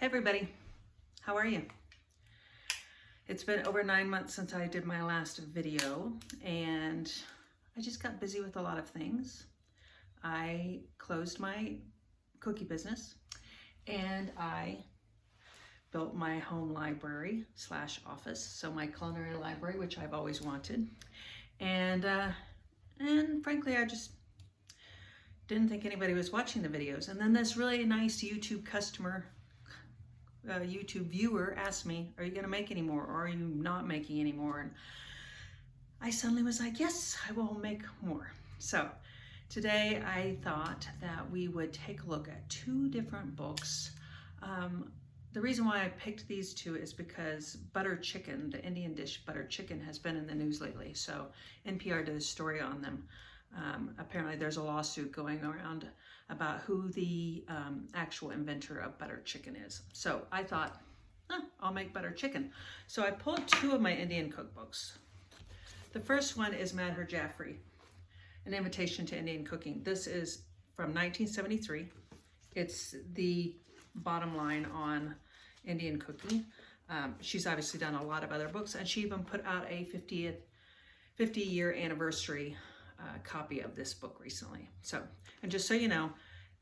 Hey everybody, how are you? It's been over 9 months since I did my last video and I just got busy with a lot of things. I closed my cookie business and I built my home library / office, so my culinary library, which I've always wanted. And frankly, I just didn't think anybody was watching the videos. And then this really nice YouTube YouTube viewer asked me, are you going to make any more, or are you not making any more? And I suddenly was like, yes, I will make more. So today I thought that we would take a look at two different books. The reason why I picked these two is because butter chicken, the Indian dish butter chicken, has been in the news lately. So NPR did a story on them. Apparently there's a lawsuit going around about who the actual inventor of butter chicken is. So I thought, I'll make butter chicken. So I pulled two of my Indian cookbooks. The first one is Madhur Jaffrey, An Invitation to Indian Cooking. This is from 1973. It's the bottom line on Indian cooking. She's obviously done a lot of other books, and she even put out a 50-year anniversary copy of this book recently. So, and just so you know,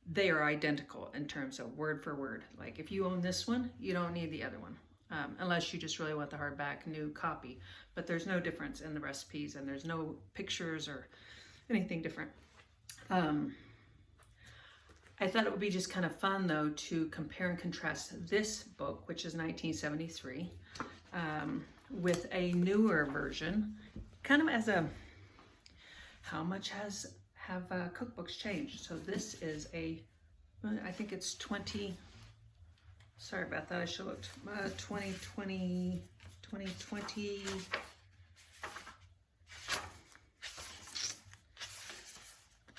they are identical in terms of word for word. Like if you own this one, you don't need the other one, unless you just really want the hardback new copy. But there's no difference in the recipes, and there's no pictures or anything different. I thought it would be just kind of fun though to compare and contrast this book, which is 1973, with a newer version, kind of as a how much have cookbooks changed. So this is I think it's 20, sorry about that, I should have looked, 2020,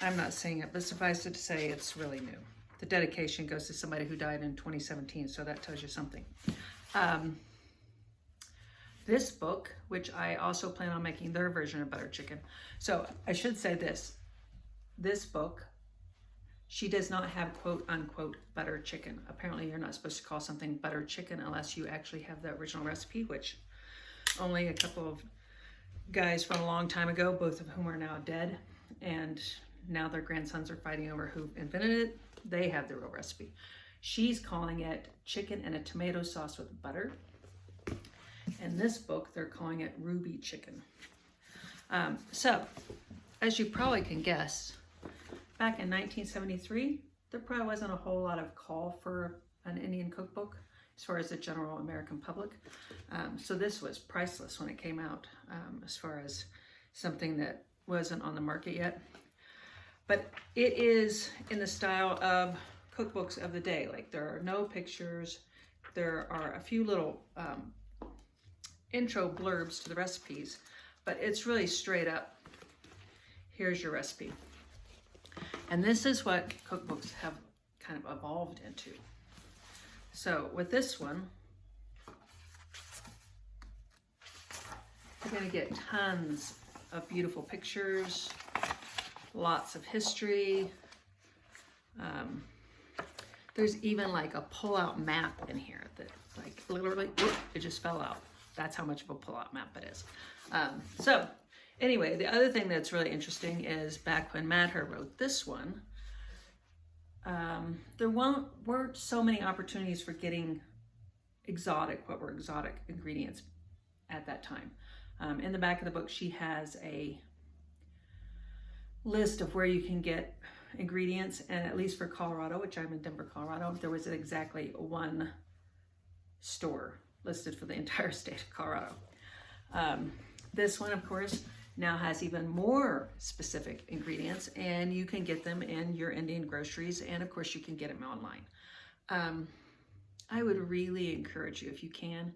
I'm not saying it, but suffice it to say it's really new. The dedication goes to somebody who died in 2017, so that tells you something. This book, which I also plan on making their version of butter chicken. So I should say this book, she does not have quote unquote butter chicken. Apparently you're not supposed to call something butter chicken unless you actually have the original recipe, which only a couple of guys from a long time ago, both of whom are now dead, and now their grandsons are fighting over who invented it. They have the real recipe. She's calling it chicken and a tomato sauce with butter. In this book, they're calling it ruby chicken. So, as you probably can guess, back in 1973, there probably wasn't a whole lot of call for an Indian cookbook as far as the general American public. So this was priceless when it came out, as far as something that wasn't on the market yet. But it is in the style of cookbooks of the day. Like there are no pictures. There are a few little intro blurbs to the recipes, but it's really straight up, here's your recipe. And this is what cookbooks have kind of evolved into. So with this one, you're going to get tons of beautiful pictures, lots of history. There's even like a pull-out map in here that like literally, whoop, it just fell out. That's how much of a pull-out map it is. So anyway, the other thing that's really interesting is back when Madhur wrote this one, there weren't so many opportunities for getting what were exotic ingredients at that time. In the back of the book, she has a list of where you can get ingredients, and at least for Colorado, which I'm in Denver, Colorado, there was exactly one store listed for the entire state of Colorado. This one, of course, now has even more specific ingredients, and you can get them in your Indian groceries, and of course you can get them online. I would really encourage you, if you can,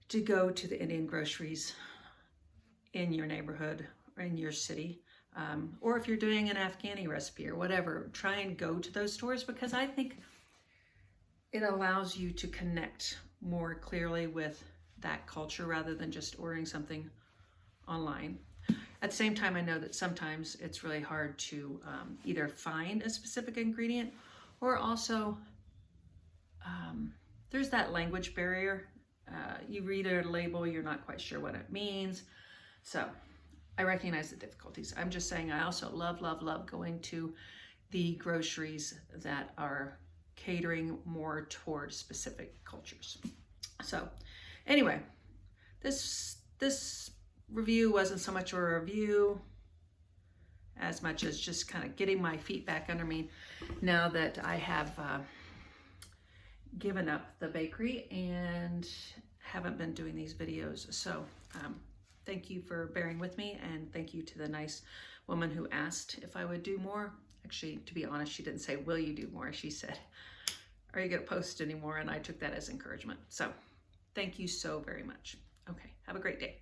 to go to the Indian groceries in your neighborhood or in your city, or if you're doing an Afghani recipe or whatever, try and go to those stores, because I think it allows you to connect more clearly with that culture rather than just ordering something online. At the same time, I know that sometimes it's really hard to either find a specific ingredient or also there's that language barrier. You read a label, you're not quite sure what it means. So I recognize the difficulties. I'm just saying I also love, love, love going to the groceries that are catering more towards specific cultures. So anyway, this review wasn't so much a review as much as just kind of getting my feet back under me now that I have given up the bakery and haven't been doing these videos. So thank you for bearing with me, and thank you to the nice woman who asked if I would do more. Actually, to be honest, she didn't say, will you do more? She said, are you gonna post anymore? And I took that as encouragement. So thank you so very much. Okay, have a great day.